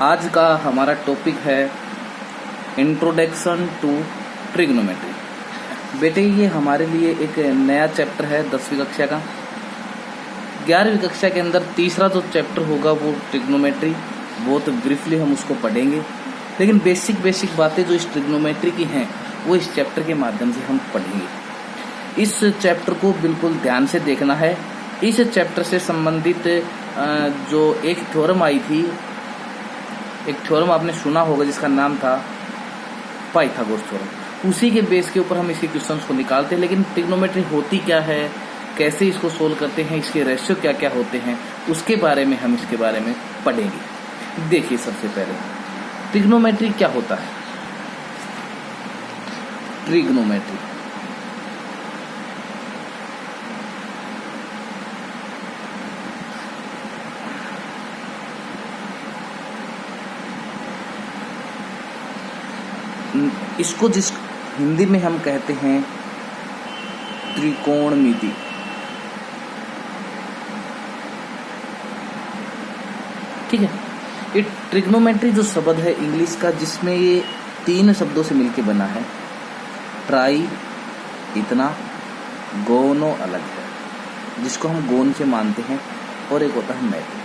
आज का हमारा टॉपिक है इंट्रोडक्शन टू ट्रिग्नोमेट्री। बेटे ये हमारे लिए एक नया चैप्टर है 10वीं कक्षा का। 11वीं कक्षा के अंदर तीसरा जो चैप्टर होगा वो ट्रिग्नोमेट्री, बहुत ब्रीफली हम उसको पढ़ेंगे, लेकिन बेसिक बातें जो इस ट्रिग्नोमेट्री की हैं वो इस चैप्टर के माध्यम से हम पढ़ेंगे। इस चैप्टर को बिल्कुल ध्यान से देखना है। इस चैप्टर से संबंधित जो एक थ्योरम आई थी, एक थ्योरम आपने सुना होगा जिसका नाम था पाइथागोरस थ्योरम, उसी के बेस के ऊपर हम इसी क्वेश्चंस को निकालते हैं। लेकिन ट्रिग्नोमेट्री होती क्या है, कैसे इसको सोल्व करते हैं, इसके रेशियो क्या क्या होते हैं, उसके बारे में हम इसके बारे में पढ़ेंगे। देखिए सबसे पहले ट्रिग्नोमेट्री क्या होता है। ट्रिग्नोमेट्री इसको जिस हिंदी में हम कहते हैं त्रिकोणमिति। ठीक है, ये ट्रिग्नोमेट्री जो शब्द है इंग्लिश का, जिसमें ये 3 शब्दों से मिलकर बना है। ट्राई इतना, गोनो अलग है जिसको हम गोन से मानते हैं, और एक होता है मैट्री,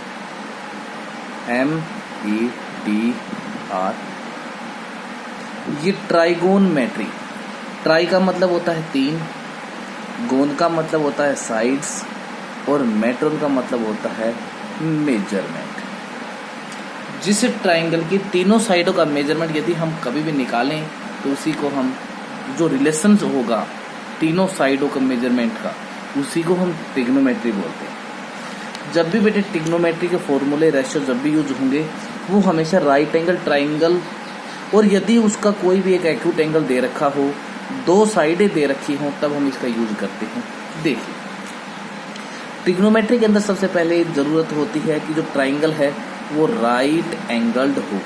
METR। ये ट्राइगोनमेट्री, ट्राई का मतलब होता है 3, गोन का मतलब होता है साइड्स, और मेट्रोन का मतलब होता है मेजरमेंट। जिस ट्राइंगल की तीनों साइडों का मेजरमेंट यदि हम कभी भी निकालें तो उसी को हम, जो रिलेशन होगा तीनों साइडों का मेजरमेंट का, उसी को हम ट्रिग्नोमेट्री बोलते हैं। जब भी बेटे ट्रिग्नोमेट्री के फॉर्मूले, रेशियो जब भी यूज होंगे वो हमेशा राइट एंगल ट्राइंगल, और यदि उसका कोई भी एक एक्यूट एंगल दे रखा हो, 2 साइडें दे रखी हों, तब हम इसका यूज करते हैं। देखिए ट्रिग्नोमेट्री के अंदर सबसे पहले जरूरत होती है कि जो ट्राइंगल है वो राइट एंगल्ड हो।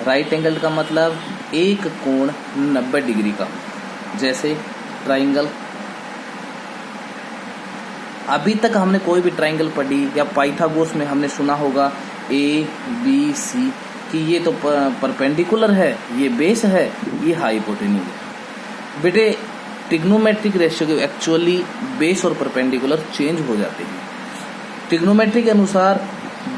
राइट एंगल का मतलब एक कोण 90 डिग्री का। जैसे ट्राइंगल, अभी तक हमने कोई भी ट्राइंगल पढ़ी या पाइथागोरस में हमने सुना होगा ABC कि ये तो परपेंडिकुलर है, ये बेस है, ये हाइपोटेन्यूज है। बेटे ट्रिग्नोमेट्रिक रेशियो के एक्चुअली बेस और परपेंडिकुलर चेंज हो जाते हैं। ट्रिग्नोमेट्री के अनुसार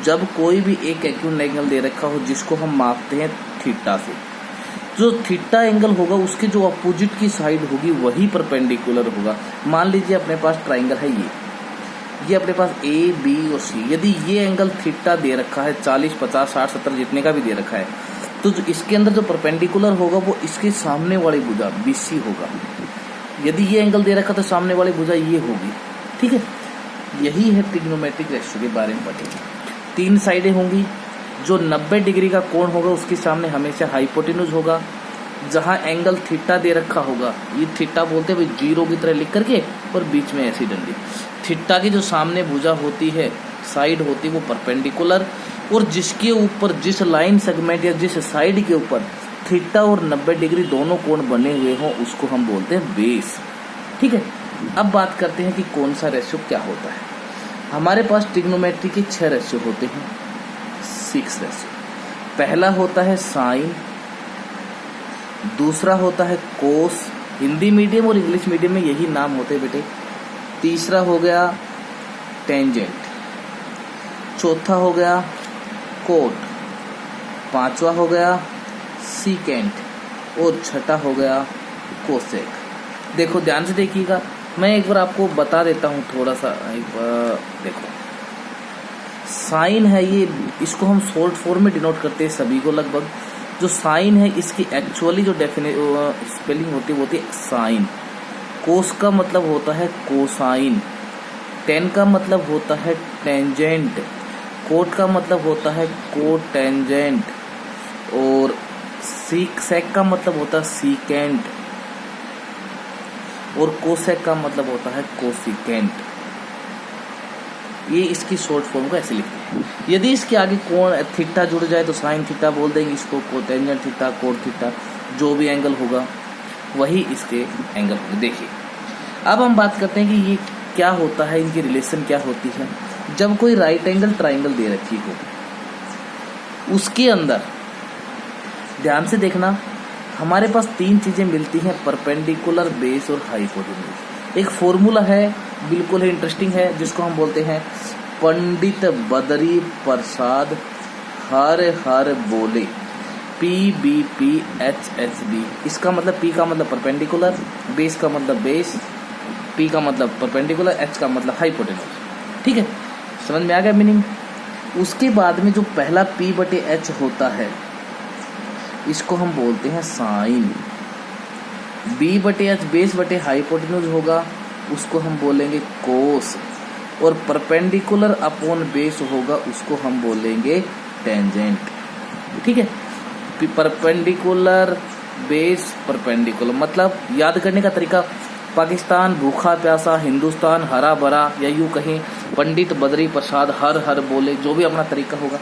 जब कोई भी एक एक्यूट एंगल दे रखा हो जिसको हम मापते हैं थीटा से, जो थीटा एंगल होगा उसके जो अपोजिट की साइड होगी वही परपेंडिकुलर होगा। मान लीजिए अपने पास ट्राइंगल है ये अपने पास A, B और C। यदि ये एंगल थीटा दे रखा है 40, 50, 60, 70 जितने का भी दे रखा है, तो इसके अंदर जो परपेंडिकुलर होगा वो इसके सामने वाली भुजा BC होगा। यदि ये एंगल दे रखा तो सामने वाली भुजा ये होगी। ठीक है, यही है ट्रिग्नोमेट्रिक रेशियो के बारे में पढ़ेंगे। 3 साइडें होंगी, जो 90 डिग्री का कोण होगा उसके सामने हमेशा हाइपोटेन्यूज होगा। जहां एंगल थीटा दे रखा होगा, ये थीटा बोलते हैं 0 की तरह लिख करके, और बीच में ऐसी डंडी। थीटा की जो सामने भुजा होती है, साइड होती है, वो परपेंडिकुलर, और जिसके ऊपर जिस लाइन सेगमेंट या जिस साइड के ऊपर थीटा और 90 डिग्री दोनों कोण बने हुए हों उसको हम बोलते हैं बेस। ठीक है, अब बात करते हैं कि कौन सा रेशियो क्या होता है। हमारे पास ट्रिग्नोमेट्री के 6 रेशियो होते हैं, 6 रेशियो। पहला होता है साइन, दूसरा होता है कोस, हिंदी मीडियम और इंग्लिश मीडियम में यही नाम होते हैं बेटे। तीसरा हो गया टेंजेंट, चौथा हो गया कोट, 5वां हो गया सीकेंट, और 6ठा हो गया कोसेक। देखो ध्यान से देखिएगा, मैं एक बार आपको बता देता हूँ थोड़ा सा। देखो साइन है ये, इसको हम शॉर्ट फॉर्म में डिनोट करते हैं सभी को लगभग। जो साइन है इसकी एक्चुअली जो स्पेलिंग होती है वो होती है साइन। कोस का मतलब होता है कोसाइन, टेन का मतलब होता है टेंजेंट, कोट का मतलब होता है कोटेंजेंट, और सेक का मतलब होता है सीकेंट, और कोसेक का मतलब होता है कोसिकेंट। ये इसकी शॉर्ट फॉर्म को ऐसे लिखते हैं। यदि इसके आगे कोण थीटा जुड़ जाए तो साइन थीटा बोल देंगे इसको, कोटेंजेंट थीटा, कोट थीटा, जो भी एंगल होगा वही इसके एंगल होंगे। देखिए अब हम बात करते हैं कि ये क्या होता है, इनकी रिलेशन क्या होती है। जब कोई राइट एंगल ट्राइंगल दे रखी हो, उसके अंदर ध्यान से देखना, हमारे पास तीन चीजें मिलती हैं, परपेंडिकुलर, बेस और हाइपोटेन्यूज। एक फॉर्मूला है, बिल्कुल ही इंटरेस्टिंग है, जिसको हम बोलते हैं पंडित बद्री प्रसाद हर हर बोले, PBPHHB। इसका मतलब P का मतलब परपेंडिकुलर, बेस का मतलब बेस, P का मतलब परपेंडिकुलर, H का मतलब हाइपोटेन्यूज। ठीक है, समझ में आ गया मीनिंग। उसके बाद में जो पहला P/H होता है, इसको हम बोलते हैं साइन। B/H बेस बटे हाइपोटेन्यूज होगा, उसको हम बोलेंगे कोस। और परपेंडिकुलर अपॉन बेस होगा, उसको हम बोलेंगे टेंजेंट। ठीक है, परपेंडिकुलर बेस परपेंडिकुलर, मतलब याद करने का तरीका, पाकिस्तान भूखा प्यासा, हिंदुस्तान हरा भरा, या यूं कहें पंडित बद्री प्रसाद हर हर बोले, जो भी अपना तरीका होगा।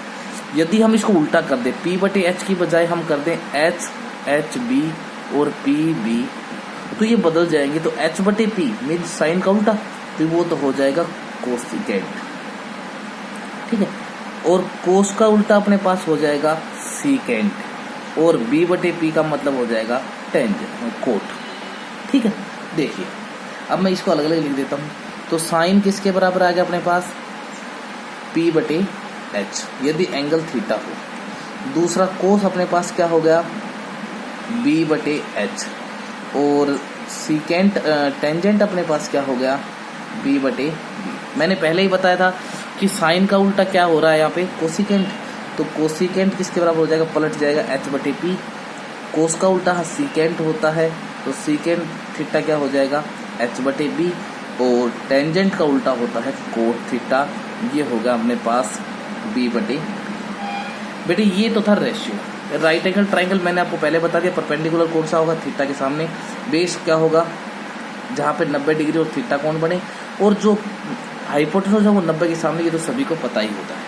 यदि हम इसको उल्टा कर दें, P/H की बजाय हम कर दें HHB और PB, तो ये बदल जाएंगे। तो H/P मीन साइन का उल्टा, तो वो तो हो जाएगा कोसिकेंट। ठीक है, और कोस का उल्टा अपने पास हो जाएगा सीकेंट, और B/P का मतलब हो जाएगा टेंजेंट, कोट। ठीक है, देखिए अब मैं इसको अलग अलग लिख देता हूँ। तो साइन किसके बराबर आ गया अपने पास, P/H, यदि एंगल थीटा हो। दूसरा कोस अपने पास क्या हो गया, B/H, और सीकेंट टेंजेंट अपने पास क्या हो गया, B/B। मैंने पहले ही बताया था कि साइन का उल्टा क्या हो रहा है यहाँ पे, कोसिकेंट। तो कोसिकेंट किसके बराबर हो जाएगा, पलट जाएगा H/P। कोस का उल्टा सीकेंट होता है, तो सीकेंट थीटा क्या हो जाएगा, H/B। और टेंजेंट का उल्टा होता है कोट थीटा, ये होगा अपने पास B/। बेटे ये तो था रेशियो। राइट एंगल ट्राइंगल मैंने आपको पहले बता दिया, परपेंडिकुलर कौन सा होगा, थीटा के सामने। बेस क्या होगा, जहाँ पे 90 डिग्री और थीटा कोण बने, और जो हाइपोटेन्यूज है वो 90 के सामने, ये तो सभी को पता ही होता है।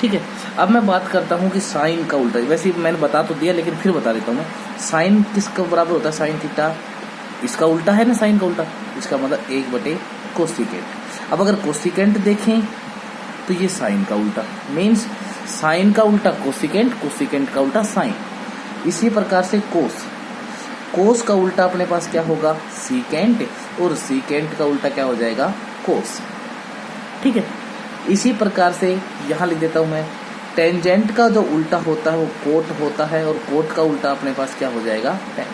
ठीक है, अब मैं बात करता हूँ कि साइन का उल्टा। वैसे मैंने बता तो दिया, लेकिन फिर बता देता हूँ। साइन किसका बराबर होता है, साइन थीटा, इसका उल्टा है ना साइन का उल्टा, इसका मतलब 1/, कोसिकेंट। अब अगर कोसिकेंट देखें तो ये साइन का उल्टा, मीन्स साइन का उल्टा कोसिकेंट, कोसिकेंट का उल्टा साइन। इसी प्रकार से कोस, कोस का उल्टा अपने पास क्या होगा, सीकेंट, और सीकेंट का उल्टा क्या हो जाएगा, कोस। ठीक है, इसी प्रकार से यहाँ लिख देता हूँ मैं, टेंजेंट का जो उल्टा होता है वो कोट होता है, और कोट का उल्टा अपने पास क्या हो जाएगा, टेन।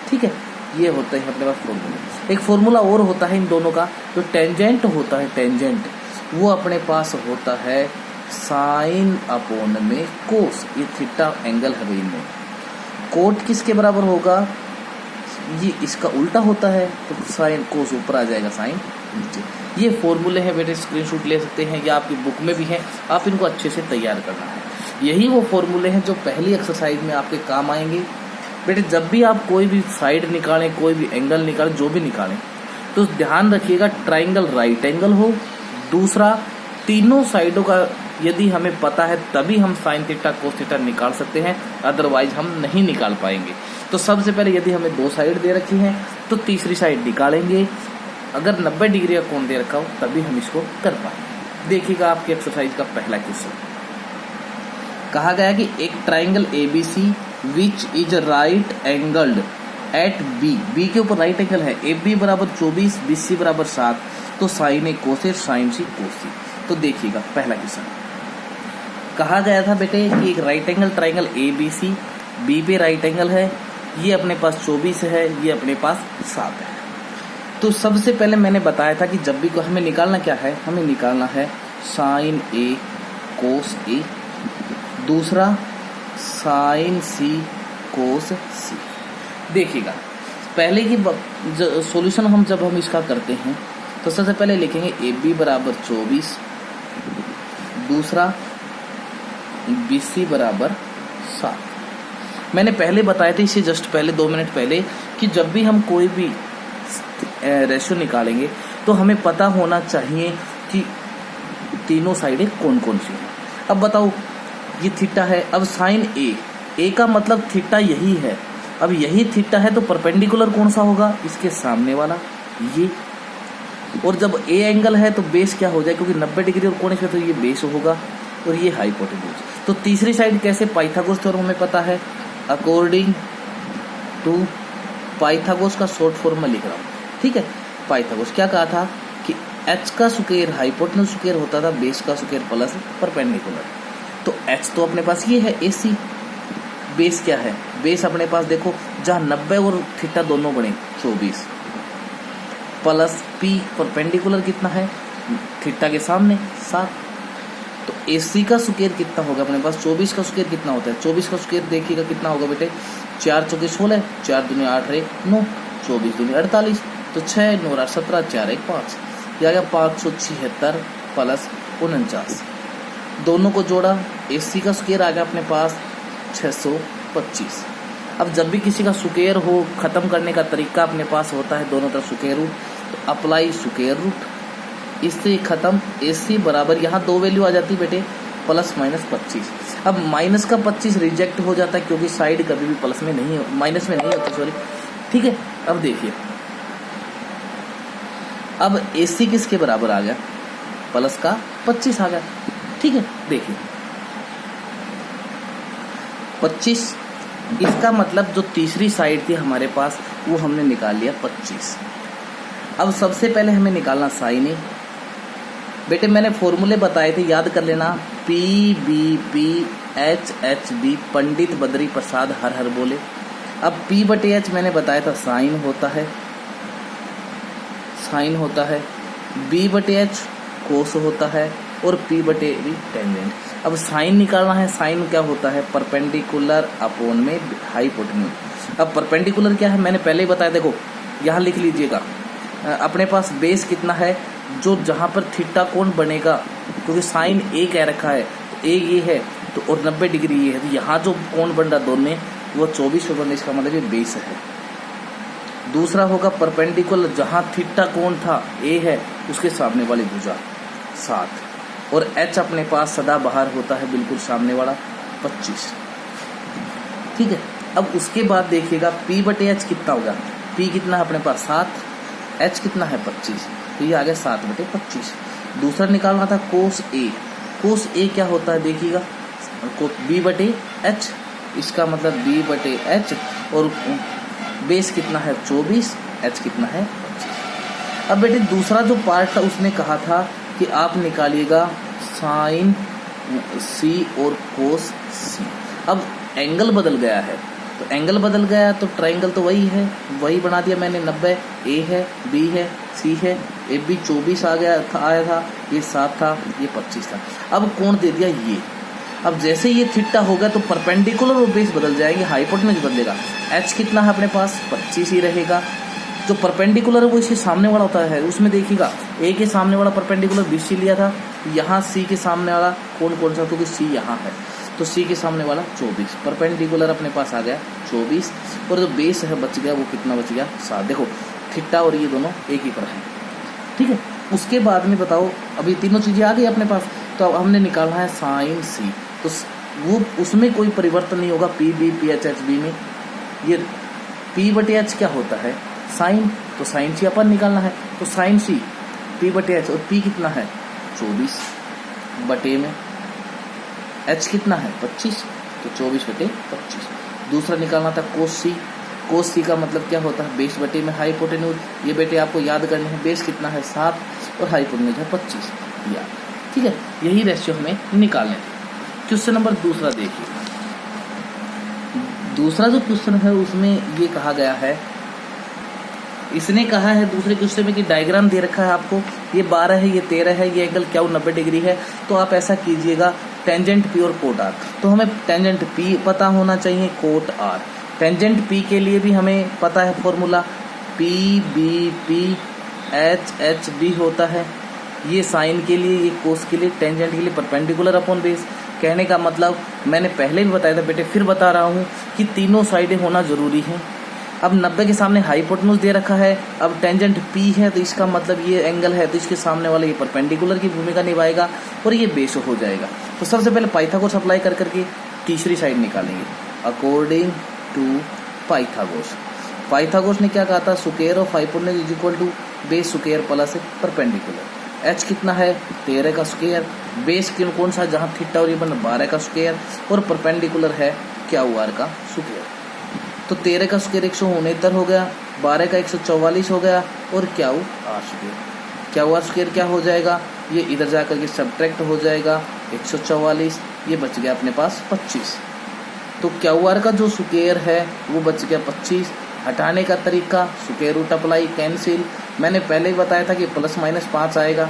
ठीक है, ये होता है अपने पास फॉर्मूला। एक फॉर्मूला और होता है इन दोनों का, जो टेंजेंट होता है, टेंजेंट वो अपने पास होता है साइन अपॉन में कोस। ये थीटा एंगल है भाई इनमें। कोट किसके बराबर होगा, ये इसका उल्टा होता है, तो साइन कोस ऊपर आ जाएगा, साइन नीचे। ये फॉर्मूले हैं बेटे, स्क्रीनशॉट ले सकते हैं, या आपकी बुक में भी हैं, आप इनको अच्छे से तैयार करना है। यही वो फॉर्मूले हैं जो पहली एक्सरसाइज में आपके काम आएंगे बेटे। जब भी आप कोई भी साइड निकालें, कोई भी एंगल निकालें, जो भी निकालें, तो ध्यान रखिएगा ट्राइंगल राइट एंगल हो। दूसरा, तीनों साइडों का यदि हमें पता है तभी हम साइन थीटा कोस थीटा निकाल सकते हैं, अदरवाइज हम नहीं निकाल पाएंगे। तो सबसे पहले यदि हमें 2 साइड दे रखी हैं तो तीसरी साइड निकालेंगे। अगर 90 डिग्री का कोण दे रखा हो तभी हम इसको कर पाएंगे। देखिएगा आपकी एक्सरसाइज का पहला क्वेश्चन, कहा गया कि एक triangle ABC which is right angled at B के ऊपर राइट एंगल है, AB बराबर 24, BC बराबर 7, तो sine A cos A, sine C cos C। तो देखिएगा पहला क्वेश्चन, कहा गया था बेटे कि एक right angle triangle ABC, B पे राइट एंगल है, ये अपने पास 24 है, ये अपने पास 7 है। तो सबसे पहले मैंने बताया था कि जब भी को हमें निकालना क्या है, हमें निकालना है साइन A कोस A, दूसरा साइन C कोस C। देखिएगा पहले की सॉल्यूशन हम जब हम इसका करते हैं तो सबसे पहले लिखेंगे AB बराबर 24, दूसरा BC बराबर 7। मैंने पहले बताया था इसे जस्ट पहले 2 मिनट पहले कि जब भी हम कोई भी रेशियो निकालेंगे तो हमें पता होना चाहिए कि तीनों साइडें कौन कौन सी हैं। अब बताओ ये थीटा है, अब साइन A का मतलब थीटा यही है, अब यही थीटा है तो परपेंडिकुलर कौन सा होगा, इसके सामने वाला ये। और जब A एंगल है तो बेस क्या हो जाए, क्योंकि 90 डिग्री और कोण इसमें, तो ये बेस होगा और ये हाइपोटेन्यूज। तो तीसरी साइड कैसे, पाइथागोरस थ्योरम हमें पता है, अकॉर्डिंग टू पाइथागोरस का शॉर्ट फॉर्म में लिख रहा हूँ, ठीक है। पाइथागोरस क्या कहा था कि h का स्क्वायर हाइपोटेन्यूज स्क्वायर होता था बेस का स्क्वायर प्लस परपेंडिकुलर। तो h तो अपने पास ये है AC, बेस क्या है, बेस अपने पास देखो जहाँ 90 और थीटा दोनों बने 24 प्लस P परपेंडिकुलर कितना है थीटा के सामने 7। तो AC का स्क्वायर कितना होगा अपने पास, 24 का स्क्वायर कितना होता है, 24 का स्क्वायर देखिएगा कितना होगा बेटे, 4 चौके 16, 4 दूनी 8 1 9, 24 दूनी 48, तो 6 9 8 17, 4 1 5, यह आ गया 576 प्लस 49। दोनों को जोड़ा, AC का स्क्वायर आ गया अपने पास 625। अब जब भी किसी का स्क्वायर हो, खत्म करने का तरीका अपने पास होता है दोनों तरफ स्क्वायर रूट, तो अप्लाई स्क्वायर रूट, इससे खत्म। AC बराबर यहाँ दो वैल्यू आ जाती बेटे प्लस माइनस 25। अब माइनस का 25 रिजेक्ट हो जाता है क्योंकि साइड कभी भी प्लस में नहीं, माइनस में नहीं होती, सॉरी, ठीक है। अब देखिए, अब AC किसके बराबर आ गया, प्लस का 25 आ गया, ठीक है। देखिए 25, इसका मतलब जो तीसरी साइड थी हमारे पास वो हमने निकाल लिया 25। अब सबसे पहले हमें निकालना साइन ए। बेटे मैंने फॉर्मूले बताए थे, याद कर लेना, PBP HHB पंडित बद्री प्रसाद हर हर बोले। अब P/H मैंने बताया था साइन होता है, साइन होता है, B/H कोस होता है और P/B टेंजेंट। अब साइन निकालना है, साइन क्या होता है, परपेंडिकुलर अपॉन में हाइपोटेन्यूज। अब परपेंडिकुलर क्या है मैंने पहले ही बताया, देखो यहाँ लिख लीजिएगा, अपने पास बेस कितना है, जो जहाँ पर थीटा कोण बनेगा, क्योंकि साइन ए कह रखा है, तो ए ये है तो और 90 डिग्री ये है, तो यहाँ जो कोण बन रहा दोनों में वो 24 बन, इसका मतलब ये बेस है। दूसरा होगा परपेंडिकुलर, जहाँ थीटा कोण था ए है उसके सामने वाली भुजा 7, और H अपने पास सदा बाहर होता है बिल्कुल सामने वाला 25, ठीक है। अब उसके बाद देखिएगा P/H कितना होगा, P कितना है अपने पास 7, H कितना है 25, तो ये आ गया 7/25। दूसरा निकालना था कोस ए। कोस ए क्या होता है देखिएगा, B/H, इसका मतलब B/H, और बेस कितना है 24, H कितना है 25। अब बेटे दूसरा जो पार्ट था उसने कहा था कि आप निकालिएगा साइन C और कोस C। अब एंगल बदल गया है, तो एंगल बदल गया तो ट्रायंगल तो वही है, वही बना दिया मैंने 90, A है, B है, C है, AB 24 आ गया था, आया था, ये 7 था, ये 25 था। अब कोण दे दिया ये। अब जैसे ये थीटा होगा तो परपेंडिकुलर और बेस बदल जाएंगे, हाइपोटेन्यूज बदलेगा। H कितना है अपने पास 25 ही रहेगा। जो परपेंडिकुलर है वो इसके सामने वाला होता है, उसमें देखिएगा A के सामने वाला परपेंडिकुलर BC लिया था, यहाँ C के सामने वाला कौन कौन सा, क्योंकि C यहाँ है तो C के सामने वाला 24, परपेंडिकुलर अपने पास आ गया 24, और जो बेस है बच गया वो कितना बच गया 7। देखो थीटा और ये दोनों एक ही पर है, ठीक है। उसके बाद में बताओ, अभी तीनों चीजें आ गई अपने पास, तो अब हमने निकालना है साइन C, तो वो उसमें कोई परिवर्तन नहीं होगा PBPHHB में। ये P/H क्या होता है साइन, तो साइन C अपन निकालना है, तो साइन C P/H, और P कितना है 24 बटे में H कितना है 25, तो 24/25। दूसरा निकालना था कोस C। कोस C का मतलब क्या होता है बेस बटे में हाइपोटेन्यूज। ये बेटे आपको याद करने हैं, बेस कितना है 7 और हाइपोटेन्यूज है 25, या ठीक है। यही रेशियो हमें निकालने थे। क्वेश्चन नंबर दूसरा देखिए, दूसरा जो क्वेश्चन है उसमें ये कहा गया है, इसने कहा है दूसरे क्वेश्चन में कि डायग्राम दे रखा है आपको, ये 12 है, ये 13 है, ये एंगल क्या 90 डिग्री है, तो आप ऐसा कीजिएगा टेंजेंट P और कोट R। तो हमें टेंजेंट P पता होना चाहिए, कोट R। टेंजेंट P के लिए भी हमें पता है फॉर्मूला, PBP HHB होता है, ये साइन के लिए, ये कोस के लिए, टेंजेंट के लिए परपेंडिकुलर अपॉन बेस। कहने का मतलब मैंने पहले भी बताया था बेटे, फिर बता रहा हूँ कि तीनों साइडें होना जरूरी है। अब 90 के सामने हाइपोटेन्यूज दे रखा है, अब टेंजेंट P है तो इसका मतलब ये एंगल है, तो इसके सामने वाला ये परपेंडिकुलर की भूमिका निभाएगा और ये बेस हो जाएगा। तो सबसे पहले पाइथागोरस अप्लाई कर करके तीसरी साइड निकालेंगे, अकॉर्डिंग टू पाइथागोरस। पाइथागोरस ने क्या कहा था, square of hypotenuse is equal to base square plus perpendicular. H कितना है 13 का स्क्वायर, बेस कौन सा जहाँ थीटा और ये बन 12 का स्क्वायर, और परपेंडिकुलर है क्यू आर का स्क्वायर। तो 13 का स्क्वायर 169 हो गया, 12 का 144 हो गया, और क्यू आर स्क्वायर क्या हो जाएगा, ये इधर जाकर के सब्ट्रैक्ट हो जाएगा 144, ये बच गया अपने पास 25। तो क्यू आर का जो स्क्वायर है वो बच गया 25। हटाने का तरीका स्क्वायर रूट अप्लाई, कैंसिल। मैंने पहले ही बताया था कि प्लस माइनस 5 आएगा,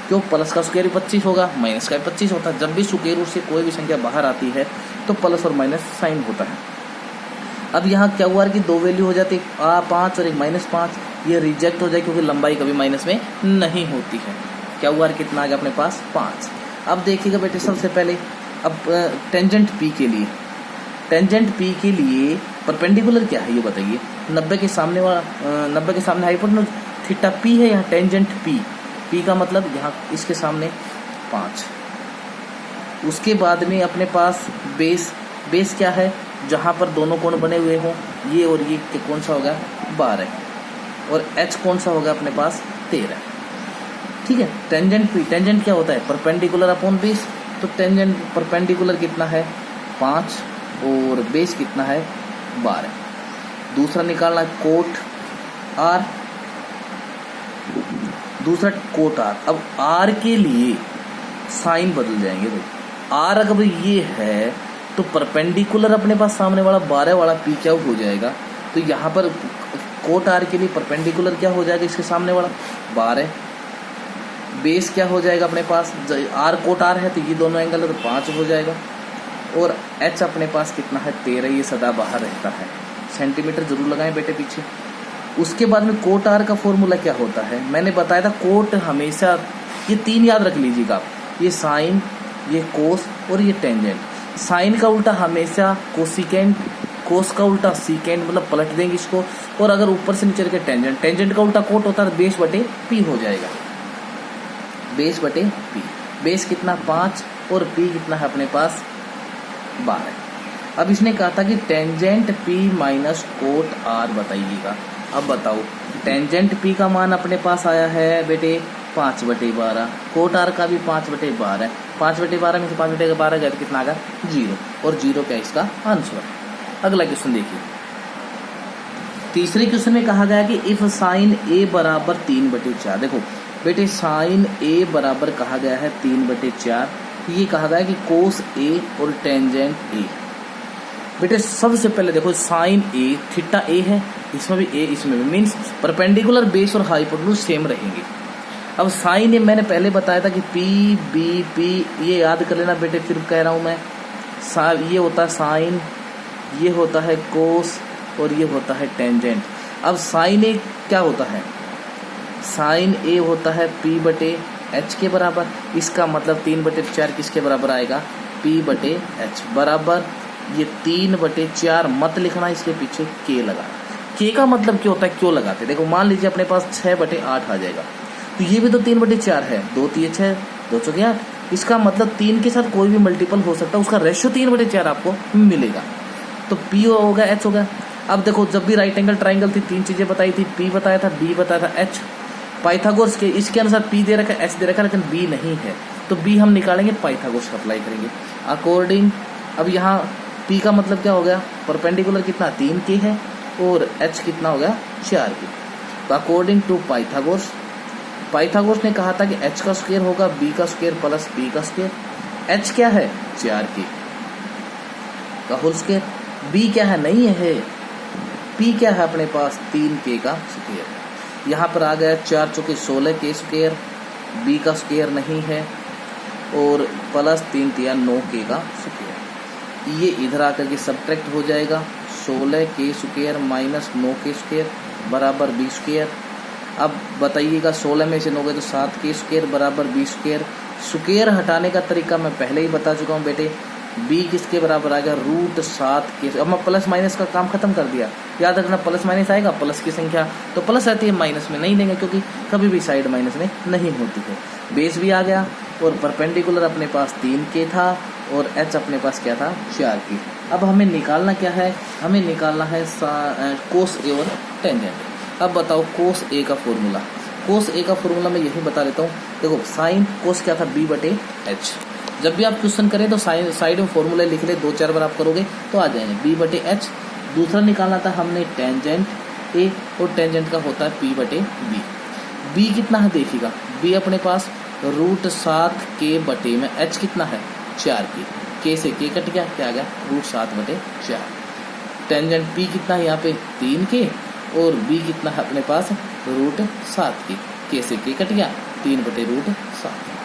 क्यों प्लस का स्क्वायर 25 होगा, माइनस का 25 होता है। जब भी स्क्वायर रूट से कोई भी संख्या बाहर आती है तो प्लस और माइनस साइन होता है। अब यहाँ क्यू आर की दो वैल्यू हो जाती है 5 और एक -5, ये रिजेक्ट हो जाए क्योंकि लंबाई कभी माइनस में नहीं होती है। क्यू आर कितना आ गया अपने पास 5। अब देखिएगा बेटे सबसे पहले अब टेंजेंट पी के लिए, टेंजेंट पी के लिए परपेंडिकुलर क्या है ये बताइए। 90 के सामने वाला 90 के सामने हाइपोटेन्यूज थीटा पी है, यहाँ टेंजेंट पी का मतलब यहाँ इसके सामने 5। उसके बाद में अपने पास बेस क्या है, जहाँ पर दोनों कोण बने हुए हों, ये और ये कौन सा होगा 12, और एच कौन सा होगा अपने पास 13। ठीक है, टेंजेंट पी, टेंजेंट क्या होता है परपेंडिकुलर अपॉन बेस। तो टेंजेंट परपेंडिकुलर कितना है 5 और बेस कितना है 12। दूसरा निकालना है कोट आर, दूसरा कोट आर। अब आर के लिए साइन बदल जाएंगे भाई। आर अगर ये है तो परपेंडिकुलर अपने पास सामने वाला 12 वाला पी क्या हो जाएगा, तो यहाँ पर कोट आर के लिए परपेंडिकुलर क्या हो जाएगा इसके सामने वाला 12। बेस क्या हो जाएगा अपने पास, आर कोट आर है तो ये दोनों एंगल है तो 5 हो जाएगा, और एच अपने पास कितना है 13, ये सदा बाहर रहता है। सेंटीमीटर जरूर लगाएं बेटे पीछे। उसके बाद में कोट आर का फॉर्मूला क्या होता है, मैंने बताया था कोट हमेशा ये 3 याद रख लीजिएगा आप, ये साइन, ये कोस और ये टेंजेंट। साइन का उल्टा हमेशा कोसिकेंट, कोस का उल्टा सीकेंट, मतलब पलट देंगे इसको, और अगर ऊपर से नीचे के टेंजेंट, टेंजेंट का उल्टा कोट होता है बेस बटे पी हो जाएगा, बेस बटे पी। बेस कितना 5 और पी कितना है अपने पास 12। अब इसने कहा था कि tangent P minus cot R बताइएगा। अब बताओ टेंजेंट पी का मान अपने पास आया है बेटे 5/12, कोट आर का भी 5/12, 5/12 में से 5/12 गया तो कितना आ गया 0, और 0 क्या इसका आंसर। अगला क्वेश्चन देखिए, तीसरे क्वेश्चन में कहा गया कि इफ साइन ए बराबर 3/4। देखो बेटे साइन ए बराबर कहा गया है 3/4, ये कहा गया कि कोस ए और टेंजेंट ए। बेटे सबसे पहले देखो साइन ए थीटा ए है, इसमें भी ए इसमें भी, मीन्स परपेंडिकुलर बेस और हाइपोटेन्यूज सेम रहेंगे। अब साइन ए मैंने पहले बताया था कि पी बी पी, ये याद कर लेना बेटे, फिर कह रहा हूं मैं, ये होता है साइन, ये होता है कोस और ये होता है टेंजेंट। अब साइन ए क्या होता है, साइन ए होता है p/h के बराबर, इसका मतलब 3/4 किसके बराबर आएगा p/h बराबर, ये 3/4 मत लिखना, इसके पीछे k लगाना। k का मतलब क्या होता है, क्यों लगाते, देखो मान लीजिए अपने पास 6/8 आ जाएगा, तो ये भी तो 3/4 है, 2 3 6 2 4 8, इसका मतलब 3 के साथ कोई भी मल्टीपल हो सकता है, उसका रेशियो 3/4 आपको मिलेगा, तो p हो गया h हो गया। अब देखो जब भी राइट एंगल ट्राइंगल थी 3 चीजें बताई थी, p बताया था, b बताया था, h। पाइथागोरस के इसके अनुसार p दे रखा है, h दे रखा है, लेकिन b नहीं है, तो b हम निकालेंगे, पाइथागोरस का अप्लाई करेंगे अकॉर्डिंग। अब यहाँ p का मतलब क्या हो गया, परपेंडिकुलर कितना 3k है और h कितना हो गया 4k, तो अकॉर्डिंग टू पाइथागोरस, पाइथागोरस ने कहा था कि h का स्क्वायर होगा b का स्क्वायर प्लस p का स्क्वायर। h क्या है 4k का होल स्क्वायर, b क्या है नहीं है, p क्या है अपने पास 3k का स्क्वायर। यहाँ पर आ गया 4 चौके 16k स्क्वायर, b का स्क्वायर नहीं है, और प्लस 3 तिया 9k का स्क्वायर। ये इधर आकर के सब्ट्रैक्ट हो जाएगा, 16k square minus 9k square बराबर b स्क्वायर। अब बताइएगा 16 में से 9 गए तो 7k स्क्वायर बराबर b स्क्वायर। स्क्वायर हटाने का तरीका मैं पहले ही बता चुका हूँ बेटे, b किसके बराबर आ गया √7k। अब मैं प्लस माइनस का काम खत्म कर दिया, याद रखना प्लस माइनस आएगा, प्लस की संख्या तो प्लस रहती है, माइनस में नहीं लेंगे क्योंकि कभी भी साइड माइनस में नहीं होती है। बेस भी आ गया और परपेंडिकुलर अपने पास 3k था और h अपने पास क्या था 4k। अब हमें निकालना क्या है, हमें निकालना है कोस ए और टेंजेंट। अब बताओ कोस ए का फॉर्मूला, कोस ए का फॉर्मूला मैं यही बता देता हूँ। देखो साइन कोस क्या था, बी बटे एच। जब भी आप क्वेश्चन करें तो साइड में फॉर्मूले लिख ले, 2-4 बार आप करोगे तो आ जाएंगे, बी बटे एच। दूसरा निकालना था हमने टेंजेंट ए, और टेंजेंट का होता है पी बटे बी। बी कितना है देखिएगा, बी अपने पास √7 के बटे में, एच कितना है 4 के से के कट गया, क्या आ गया √7/4। टेंजेंट पी कितना है यहाँ पे 3 के, और बी कितना है अपने पास √7 के से के कट गया 3/√7।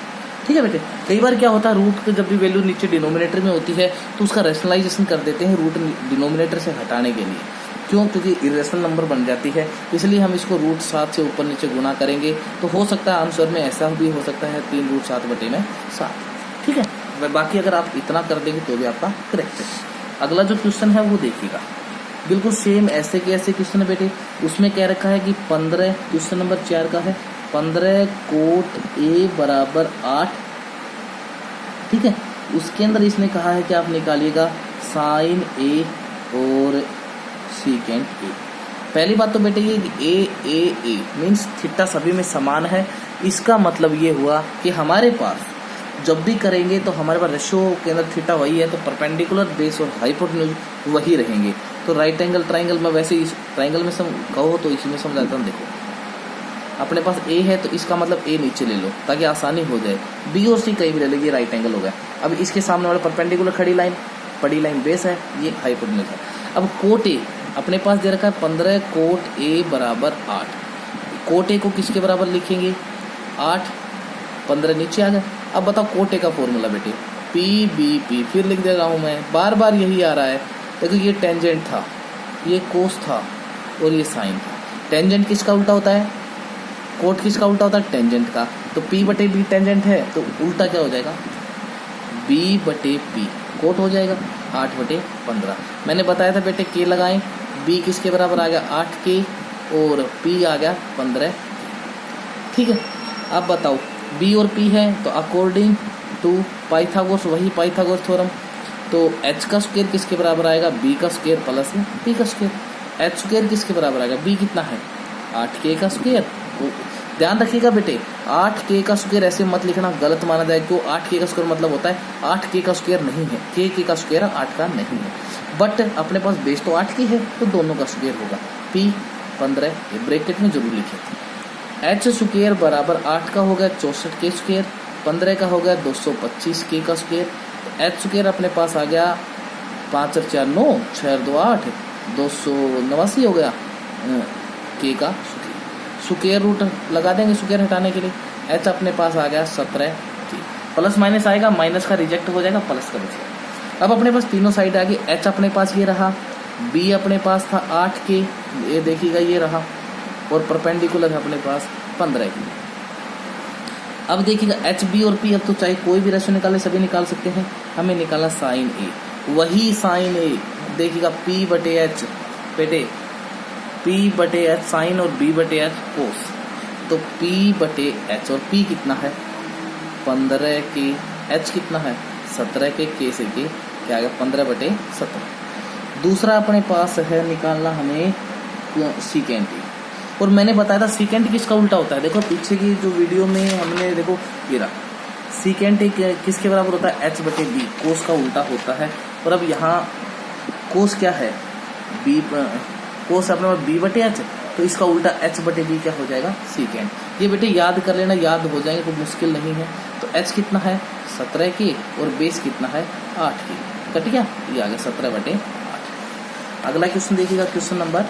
ठीक है बेटे। कई बार क्या होता है, रूट की जब भी वैल्यू नीचे डिनोमिनेटर में होती है तो उसका रैशनलाइजेशन कर देते हैं रूट डिनोमिनेटर से हटाने के लिए। क्यों? क्योंकि इरेशनल नंबर बन जाती है, इसलिए हम इसको √7 से ऊपर नीचे गुना करेंगे। तो हो सकता है आंसर में ऐसा भी हो सकता है 3√7/7। ठीक है। बाकी अगर आप इतना कर देंगे तो भी आपका करेक्ट है। अगला जो क्वेश्चन है वो देखिएगा, बिल्कुल सेम ऐसे के ऐसे क्वेश्चन है बेटे। उसमें कह रखा है कि 15, क्वेश्चन नंबर 4 का है, 15 कोट ए बराबर 8। ठीक है। उसके अंदर इसने कहा है कि आप निकालिएगा साइन ए और सीकेंट ए। पहली बात तो बेटे ये ए मीन्स थीटा सभी में समान है। इसका मतलब ये हुआ कि हमारे पास जब भी करेंगे तो हमारे पास रेशियो के अंदर थीटा वही है, तो परपेंडिकुलर बेस और हाइपोटेन्यूज वही रहेंगे। तो राइट एंगल ट्राइंगल में वैसे इस ट्राइंगल में कहो तो इसमें समझाता हूँ। देखो अपने पास ए है तो इसका मतलब ए नीचे ले लो ताकि आसानी हो जाए। बी और सी कहीं भी ले लो, ये राइट एंगल हो गया। अब इसके सामने वाला परपेंडिकुलर खड़ी लाइन, बड़ी लाइन बेस है, ये हाइपोटेन्यूज है। अब कोट ए अपने पास दे रखा है 15 कोट ए बराबर 8। कोट ए को किसके बराबर लिखेंगे 8, 15 नीचे आ गया। अब बताओ कोट ए का फॉर्मूला बेटे पी बी पी, फिर लिख दे रहा हूँ मैं, बार बार यही आ रहा है। देखो ये टेंजेंट था, ये कोस था और ये साइन था। टेंजेंट किसका उल्टा होता है, कोट किसका उल्टा होता है टेंजेंट का। तो पी बटे बी टेंजेंट है तो उल्टा क्या हो जाएगा बी बटे पी, कोट हो जाएगा 8/15। मैंने बताया था बेटे के लगाएं, बी किसके बराबर आ गया 8 के और पी आ गया 15। ठीक है। अब बताओ बी और पी है तो अकॉर्डिंग टू पाइथागोरस, वही पाइथागोरस थ्योरम, तो एच का स्क्वायर किसके बराबर आएगा बी का स्क्वायर प्लस पी का स्क्वायर। एच स्क्वायर किसके बराबर आएगा, बी कितना है 8k का स्क्वायर। ध्यान रखिएगा बेटे 8k का स्क्वायर ऐसे मत लिखना, गलत माना जाए। क्यों 8k का स्क्वायर मतलब होता है 8k का स्क्वायर नहीं है, k का स्क्वायर 8 का नहीं है। बट अपने पास बेस तो 8 की है तो दोनों का स्क्वायर होगा p 15, ये ब्रैकेट में जरूर लिखे। एच स्क्वायर बराबर 8 का हो गया 64k स्क्वायर, 15 का हो गया 225k का स्क्वायर। एच स्क्वायर अपने पास आ गया 5 और 4 9, 6 और 2 8, 289 हो गया k का स्क्वायर रूट लगा देंगे स्क्वायर हटाने के लिए। एच अपने पास आ गया 17, प्लस माइनस आएगा, माइनस का रिजेक्ट हो जाएगा, प्लस का बचेगा। अब अपने पास तीनों साइड आ गई। एच अपने पास ये रहा, बी अपने पास था 8k, ये देखिएगा ये रहा, और परपेंडिकुलर है अपने पास 15 की। अब देखिएगा एच बी और पी, अब तो चाहे कोई भी रेशियो निकाले सभी निकाल सकते हैं। हमें निकाला साइन ए, वही साइन ए देखिएगा पी बटे एच बेटे, P बटे एच साइन और B बटे एच कोस। तो P बटे एच और P कितना है 15 के, H कितना है 17 के, K से के क्या आ गया 15/17। दूसरा अपने पास है निकालना हमें सीकेंट। और मैंने बताया था सीकेंट किसका उल्टा होता है। देखो पीछे की जो वीडियो में हमने देखो ये रहा, सीकेंट किसके बराबर होता है H/B, कोस का उल्टा होता है। और अब यहाँ कोस क्या है B, कोस अपने पास B बटे एच, तो इसका उल्टा H/B क्या हो जाएगा सीकेंट। ये बेटे याद कर लेना, याद हो जाएंगे तो मुश्किल नहीं है। तो H कितना है 17 की और बेस कितना है 8 की, कट गया, ये आ गया 17/8। अगला क्वेश्चन देखिएगा, क्वेश्चन नंबर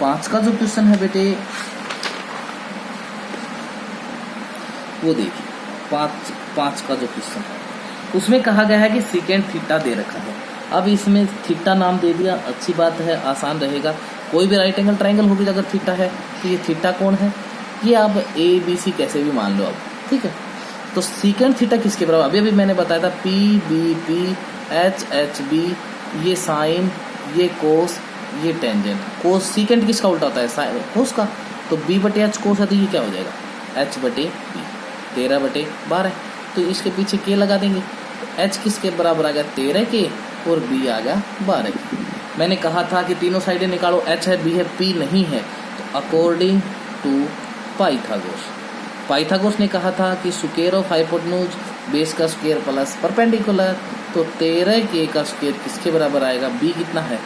5 का जो क्वेश्चन है बेटे वो देखिए 5 का जो क्वेश्चन है उसमें कहा गया है कि सीकेंट थीटा दे रखा है। अब इसमें थीटा नाम दे दिया, अच्छी बात है, आसान रहेगा। कोई भी राइट एंगल ट्राइंगल होगी अगर थीटा है तो ये थीटा कौन है, ये आप ए बी सी कैसे भी मान लो अब, ठीक है। तो सीकेंट थीटा किसके बराबर, अभी मैंने बताया था P B P H H B, ये साइन, ये कोस, ये टेंजेंट। कोस सीकेंट किसका उल्टा होता है साइन कोस का, तो बी बटे एच कोस है तो ये क्या हो जाएगा H/B 13/12। तो इसके पीछे के लगा देंगे, तो एच किसके बराबर आ गया 13 के और बी आ गया 12 की। मैंने कहा था कि तीनों साइडें निकालो, एच है बी है पी नहीं है, तो अकॉर्डिंग टू पाइथागोरस। पाइथागोरस ने कहा था कि स्क्वायर ऑफ हाइपोटेन्यूज बेस का स्क्वायर प्लस परपेंडिकुलर, तो 13k का स्क्वायर किसके बराबर आएगा? b कितना है?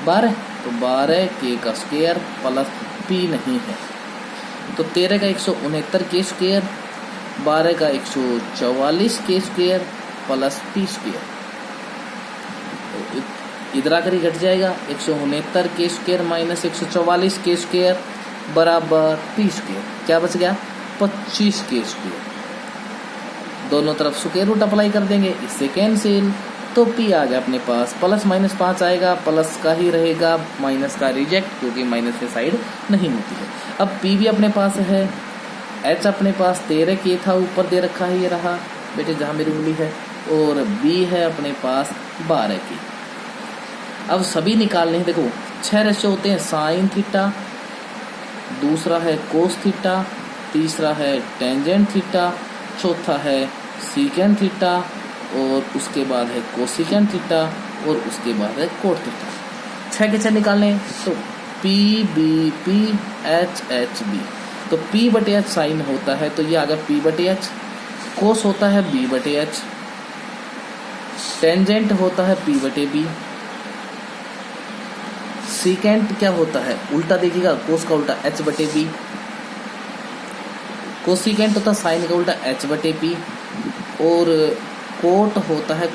12, तो 12k का स्क्वायर प्लस p नहीं है, तो 13 का 169k स्क्वायर, 12 का 144k square plus p square, इधर आकर ही घट जाएगा। 169k square minus 144k square बराबर p स्क्वायर, क्या बच गया? 25k square. दोनों तरफ स्क्वायर रूट अप्लाई कर देंगे, इससे कैंसिल, तो p आ गया अपने पास। प्लस माइनस 5 आएगा, प्लस का ही रहेगा, माइनस का रिजेक्ट, क्योंकि माइनस से साइड नहीं होती है। अब p भी अपने पास है, h अपने पास 13k था, ऊपर दे रखा है, ये रहा बेटे जहाँ मेरी उंगली है, और b है अपने पास 12k। अब सभी निकालने हैं। देखो 6 रेशो होते हैं, साइन थीटा, दूसरा है कोस थीटा, तीसरा है टेंजेंट थीटा, चौथा है सीकेंट थीटा, और उसके बाद है कोसिकेंट थीटा, और उसके बाद है कोट थीटा। 6 के 6 निकालने हैं, तो P B P H H B, तो p बटे एच साइन होता है, तो ये आ गया p बटे एच, कोस होता है b बटे एच, टेंजेंट होता है p बटे बी, सीकेंट क्या होता है? उल्टा देखिएगा, कोस का उल्टा h बटे बी, कोसिकेंट होता है साइन का उल्टा h बटे पी, और कोट होता है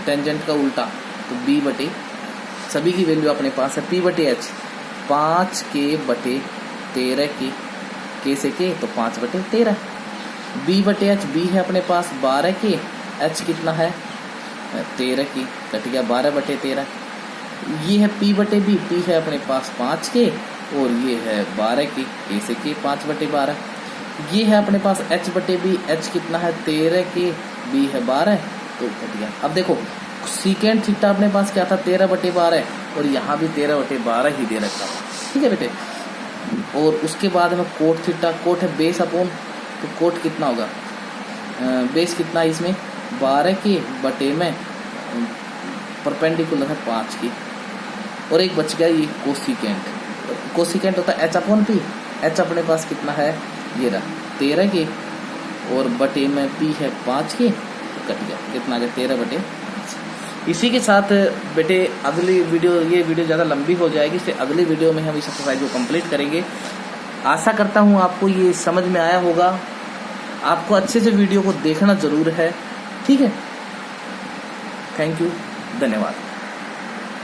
टेंजेंट का उल्टा, तो b बटे, सभी की वैल्यू अपने पास है। p बटे h 5k बटे 13k, k से k तो 5 बटे 13, b बटे h, b है अपने पास 12k, h कितना है? 13k, कट गया 12 बटे 13। ये है p बटे b, p है अपने पास 5k, और ये है 12k, k से k 5 बटे 12। ये है अपने पास h बटे b, h कितना है? 13k, b है 12, तो कट गया। अब देखो सीकेंट थीटा अपने पास क्या था? 13 बटे 12, और यहाँ भी 13 बटे 12 ही दे रखा है, ठीक है बेटे। और उसके बाद में कोट थीटा, कोट है बेस अपॉन, तो कोट कितना होगा? बेस कितना है इसमें? 12k बटे में परपेंडिकुलर है 5k, और एक बच गया ये कोसिकेंट। कोसिकेंट होता है h अपॉन p, h अपने पास कितना है? ये रहा 13k, और बटे में p है 5k, तो कट गया, कितना आ गया? 13 बटे 5। इसी के साथ बेटे अगली वीडियो, ये वीडियो ज़्यादा लंबी हो जाएगी, इससे अगली वीडियो में हम इस एक्सरसाइज को कंप्लीट करेंगे। आशा करता हूँ आपको ये समझ में आया होगा। आपको अच्छे से वीडियो को देखना ज़रूर है, ठीक है। थैंक यू, धन्यवाद।